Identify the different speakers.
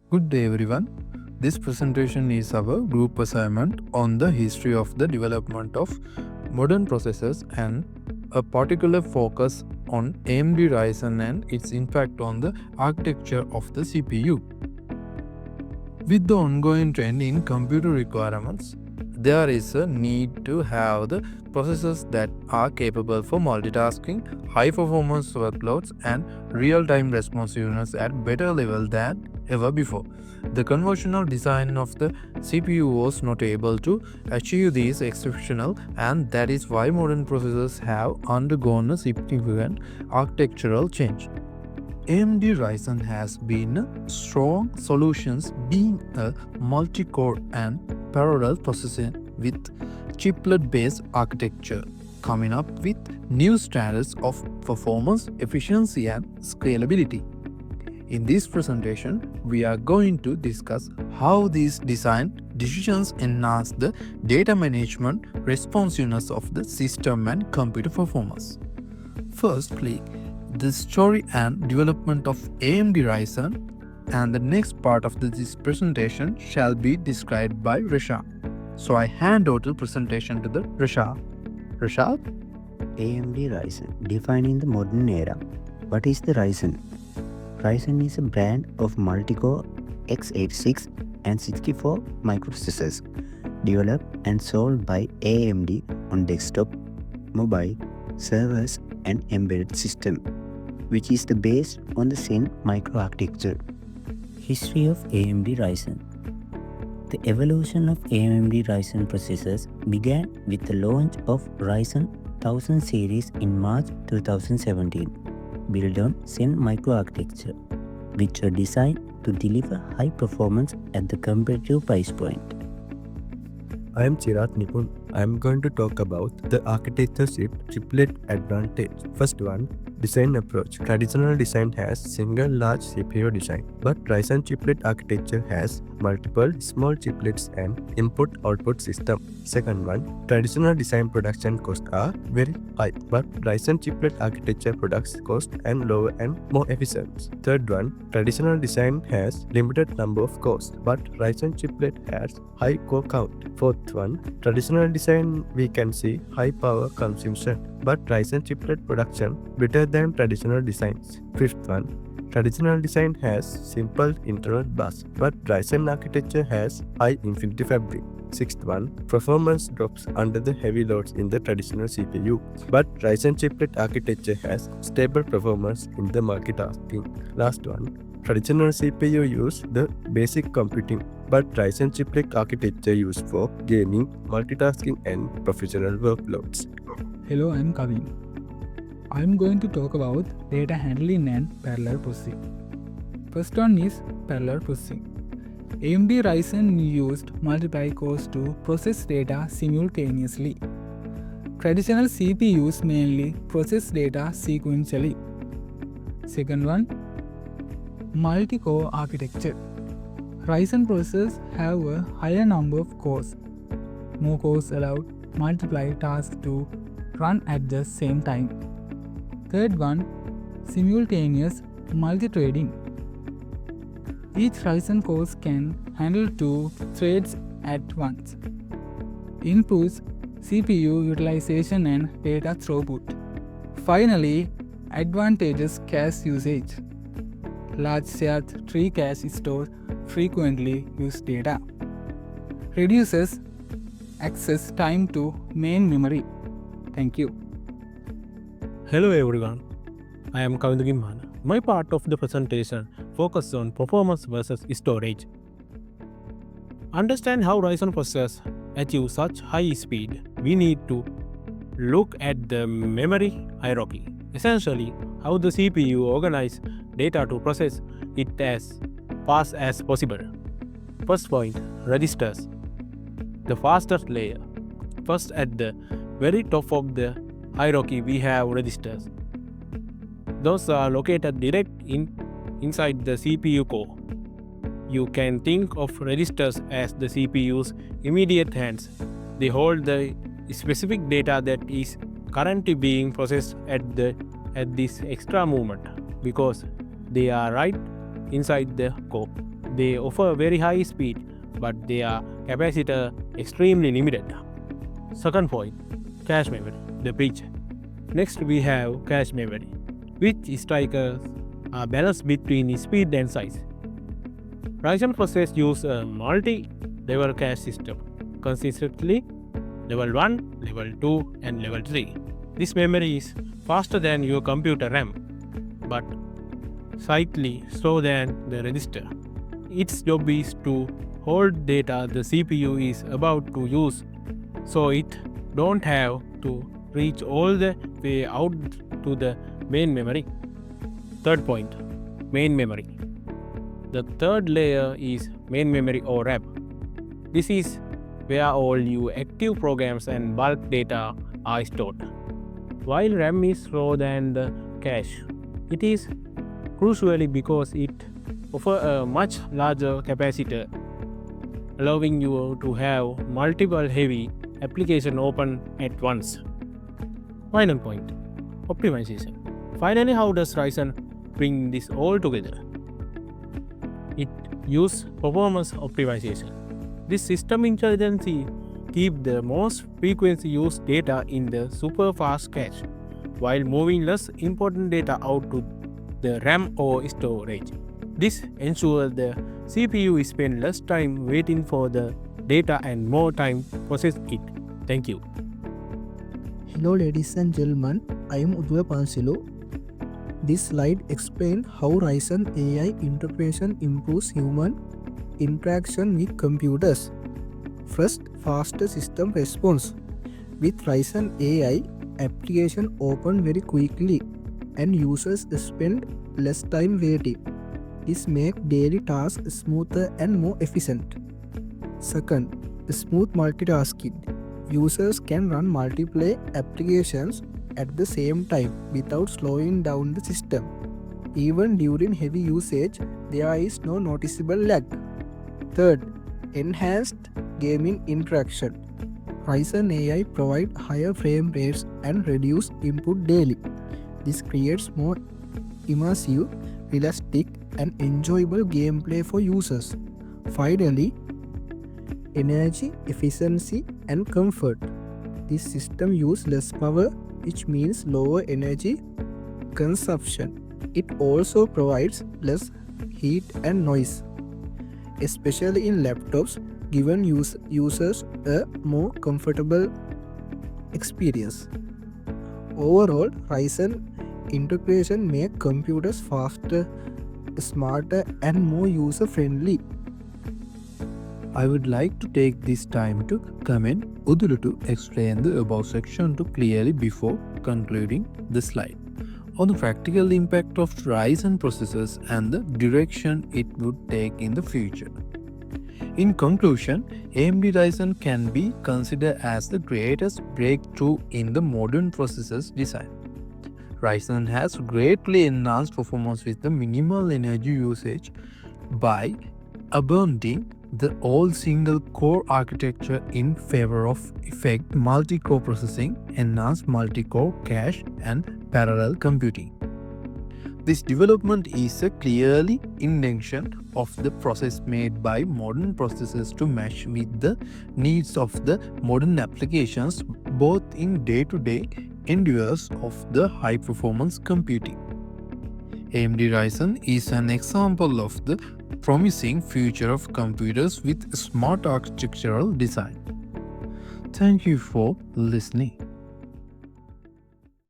Speaker 1: Good day everyone. This presentation is our group assignment on the history of the development of modern processors and a particular focus on AMD Ryzen and its impact on the architecture of the CPU. With the ongoing trend in computer requirements, there is a need to have the processors that are capable for multitasking, high performance workloads, and real-time responsiveness at better level than ever before. The conventional design of the CPU was not able to achieve these exceptional, and that is why modern processors have undergone a significant architectural change. AMD Ryzen has been a strong solutions being a multi-core and parallel processor with chiplet-based architecture, coming up with new standards of performance, efficiency and scalability. In this presentation, we are going to discuss how these design decisions enhance the data management responsiveness of the system and computer performance. Firstly, the story and development of AMD Ryzen, and the next part of this presentation shall be described by Risha. So I hand over the presentation to the Risha. Risha?
Speaker 2: AMD Ryzen, defining the modern era. What is the Ryzen? Ryzen is a brand of multi-core x86 and 64 microprocessors developed and sold by AMD on desktop, mobile, servers and embedded system, which is based on the Zen microarchitecture. History of AMD Ryzen. The evolution of AMD Ryzen processors began with the launch of Ryzen 1000 series in March 2017, built on Zen microarchitecture, which were designed to deliver high performance at the competitive price point.
Speaker 3: I am Chirag Nipun. I am going to talk about the architecture shift triplet advantage. First one, design approach. Traditional design has single large CPU design, but Ryzen chiplet architecture has multiple small chiplets and input-output system. Second one, traditional design production costs are very high, but Ryzen chiplet architecture products cost and lower and more efficient. Third one, traditional design has limited number of cores, but Ryzen chiplet has high core count. Fourth one, traditional design we can see high power consumption, but Ryzen chiplet production better than traditional designs. Fifth one, traditional design has simple internal bus, but Ryzen architecture has high infinity fabric. Sixth one, performance drops under the heavy loads in the traditional CPU, but Ryzen chiplet architecture has stable performance in the multitasking. Last one, traditional CPU use the basic computing, but Ryzen chiplet architecture used for gaming, multitasking and professional workloads.
Speaker 4: Hello, I'm Kavin. I'm going to talk about data handling and parallel processing. First one is parallel processing. AMD Ryzen used multiple cores to process data simultaneously. Traditional CPUs mainly process data sequentially. Second one, multi-core architecture. Ryzen processors have a higher number of cores. More cores allow multiple tasks to run at the same time. Third one, simultaneous multi-threading. Each Ryzen core can handle 2 threads at once. Improves CPU utilization and data throughput. Finally, advantages cache usage. Large shared tree cache stores frequently used data. Reduces access time to main memory. Thank you.
Speaker 5: Hello everyone, I am T.M.K.GIMHANA. My part of the presentation focuses on performance versus storage. Understand how Ryzen processors achieve such high speed, we need to look at the memory hierarchy. Essentially, how the CPU organizes data to process it as fast as possible. First point, registers. The fastest layer. First, at the very top of the hierarchy we have registers. Those are located inside the CPU core. You can think of registers as the CPU's immediate hands. They hold the specific data that is currently being processed at this extra movement because they are right inside the core. They offer very high speed, but their capacitor extremely limited. Second point, cache memory, the bridge. Next we have cache memory, which strikes a balance between speed and size. Ryzen processors use a multi-level cache system, consistently level 1, level 2 and level 3. This memory is faster than your computer RAM, but slightly slower than the register. Its job is to hold data the CPU is about to use, so it don't have to reach all the way out to the main memory. Third point, main memory. The third layer is main memory or RAM. This is where all your active programs and bulk data are stored. While RAM is slower than the cache, it is crucially because it offers a much larger capacitor, allowing you to have multiple heavy applications open at once. Final point, optimization. Finally, how does Ryzen bring this all together? It uses performance optimization. This system intelligence keeps the most frequently used data in the super fast cache, while moving less important data out to the RAM or storage. This ensures the CPU spends less time waiting for the data and more time processing it. Thank you.
Speaker 6: Hello ladies and gentlemen, I am Udva Pansilu. This slide explains how Ryzen AI integration improves human interaction with computers. First, faster system response. With Ryzen AI, application open very quickly and users spend less time waiting. This makes daily tasks smoother and more efficient. Second, smooth multitasking. Users can run multiple applications at the same time without slowing down the system. Even during heavy usage, there is no noticeable lag. Third, enhanced gaming interaction. Ryzen AI provides higher frame rates and reduced input daily. This creates more immersive, realistic, and enjoyable gameplay for users. Finally, energy efficiency and comfort. This system uses less power, which means lower energy consumption. It also provides less heat and noise, especially in laptops, giving users a more comfortable experience. Overall, Ryzen integration makes computers faster, smarter, and more user-friendly.
Speaker 1: I would like to take this time to commend Udulu to explain the above section to clearly before concluding the slide on the practical impact of Ryzen processors and the direction it would take in the future. In conclusion, AMD Ryzen can be considered as the greatest breakthrough in the modern processors design. Ryzen has greatly enhanced performance with the minimal energy usage by abandoning the old single-core architecture in favor of effective multi-core processing, enhanced multi-core cache, and parallel computing. This development is a clearly intention of the process made by modern processors to match with the needs of the modern applications, both in day-to-day endeavors of the high-performance computing. AMD Ryzen is an example of the promising future of computers with smart architectural design. Thank you for listening.